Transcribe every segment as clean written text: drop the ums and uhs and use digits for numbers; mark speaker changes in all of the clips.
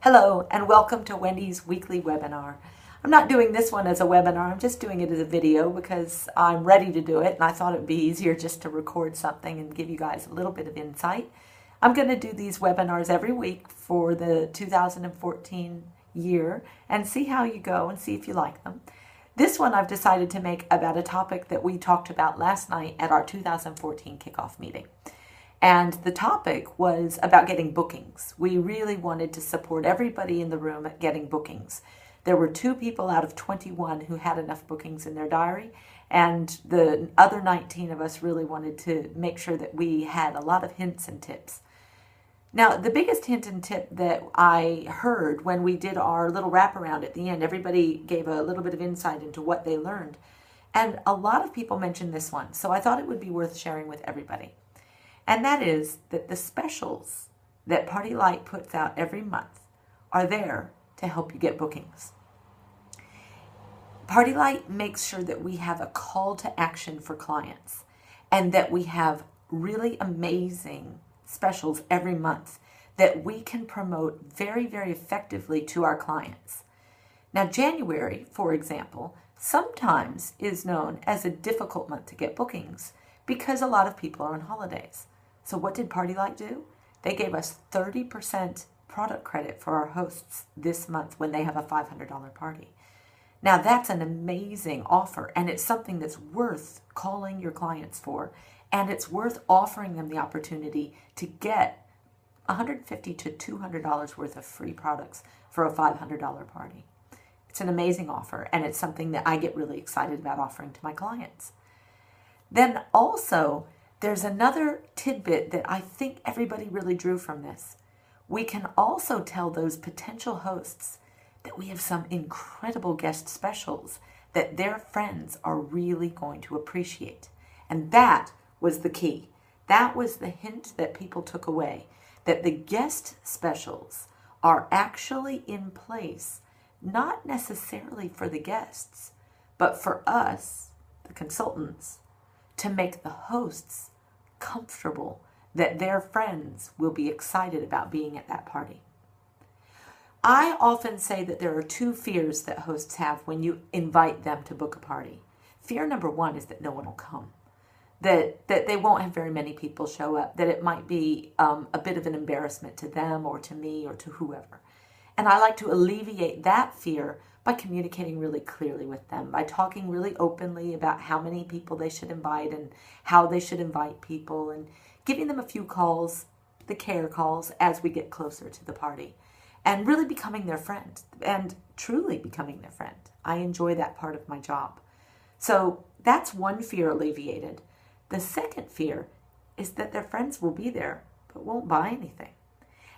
Speaker 1: Hello and welcome to Wendy's weekly webinar. I'm not doing this one as a webinar, I'm just doing it as a video because I'm ready to do it and I thought it'd be easier just to record something and give you guys a little bit of insight. I'm going to do these webinars every week for the 2014 year and see how you go and see if you like them. This one I've decided to make about a topic that we talked about last night at our 2014 kickoff meeting. And the topic was about getting bookings. We really wanted to support everybody in the room at getting bookings. There were 2 people out of 21 who had enough bookings in their diary, and the other 19 of us really wanted to make sure that we had a lot of hints and tips. Now, the biggest hint and tip that I heard when we did our little wraparound at the end, everybody gave a little bit of insight into what they learned. And a lot of people mentioned this one, so I thought it would be worth sharing with everybody. And that is that the specials that Party Light puts out every month are there to help you get bookings. Party Light makes sure that we have a call to action for clients and that we have really amazing specials every month that we can promote very, very effectively to our clients. Now, January, for example, sometimes is known as a difficult month to get bookings because a lot of people are on holidays. So what did Party Light do? They gave us 30% product credit for our hosts this month when they have a $500 party. Now that's an amazing offer, and it's something that's worth calling your clients for, and it's worth offering them the opportunity to get $150 to $200 worth of free products for a $500 party. It's an amazing offer, and it's something that I get really excited about offering to my clients. Then also, there's another tidbit that I think everybody really drew from this. We can also tell those potential hosts that we have some incredible guest specials that their friends are really going to appreciate. And that was the key. That was the hint that people took away, that the guest specials are actually in place, not necessarily for the guests, but for us, the consultants, to make the hosts comfortable that their friends will be excited about being at that party. I often say that there are 2 fears that hosts have when you invite them to book a party. Fear number 1 is that no one will come, that they won't have very many people show up, that it might be a bit of an embarrassment to them or to me or to whoever. And I like to alleviate that fear by communicating really clearly with them, by talking really openly about how many people they should invite and how they should invite people, and giving them a few calls, the care calls, as we get closer to the party, and really becoming their friend, and truly becoming their friend. I enjoy that part of my job. So that's one fear alleviated. The second fear is that their friends will be there but won't buy anything.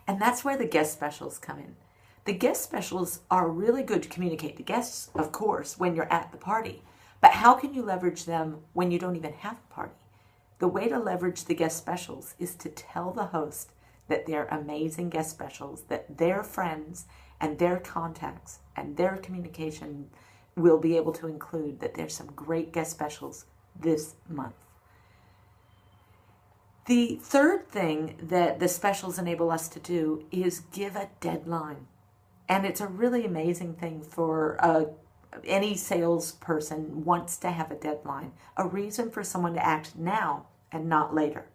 Speaker 1: And that's where the guest specials come in. The guest specials are really good to communicate to guests, of course, when you're at the party. But how can you leverage them when you don't even have a party? The way to leverage the guest specials is to tell the host that they're amazing guest specials, that their friends and their contacts and their communication will be able to include that there's some great guest specials this month. The third thing that the specials enable us to do is give a deadline. And it's a really amazing thing for any salesperson wants to have a deadline, a reason for someone to act now and not later.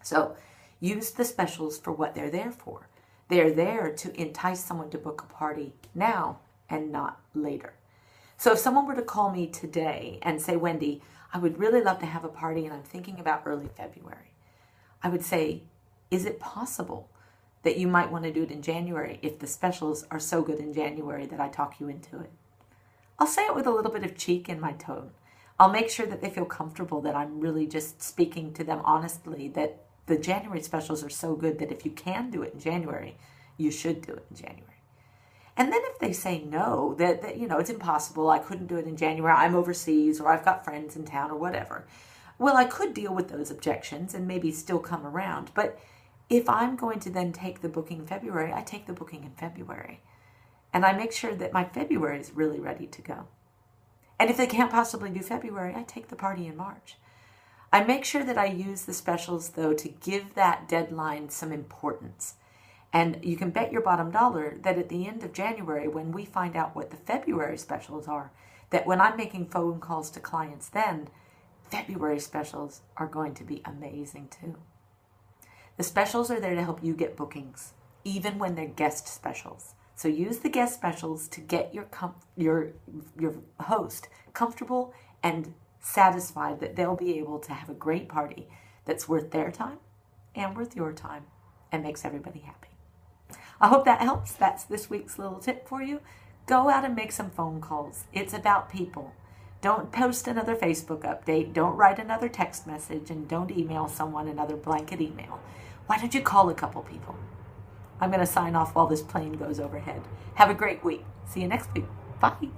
Speaker 1: So use the specials for what they're there for. They're there to entice someone to book a party now and not later. So if someone were to call me today and say, Wendy, I would really love to have a party and I'm thinking about early February, I would say, is it possible that you might want to do it in January if the specials are so good in January that I talk you into it? I'll say it with a little bit of cheek in my tone. I'll make sure that they feel comfortable that I'm really just speaking to them honestly, that the January specials are so good that if you can do it in January, you should do it in January. And then if they say no, that it's impossible, I couldn't do it in January, I'm overseas, or I've got friends in town, or whatever, well, I could deal with those objections and maybe still come around. But if I'm going to then take the booking in February, I take the booking in February. And I make sure that my February is really ready to go. And if they can't possibly do February, I take the party in March. I make sure that I use the specials, though, to give that deadline some importance. And you can bet your bottom dollar that at the end of January, when we find out what the February specials are, that when I'm making phone calls to clients then, February specials are going to be amazing too. The specials are there to help you get bookings, even when they're guest specials. So use the guest specials to get your host comfortable and satisfied that they'll be able to have a great party that's worth their time and worth your time and makes everybody happy. I hope that helps. That's this week's little tip for you. Go out and make some phone calls. It's about people. Don't post another Facebook update. Don't write another text message, and don't email someone another blanket email. Why don't you call a couple people? I'm going to sign off while this plane goes overhead. Have a great week. See you next week. Bye.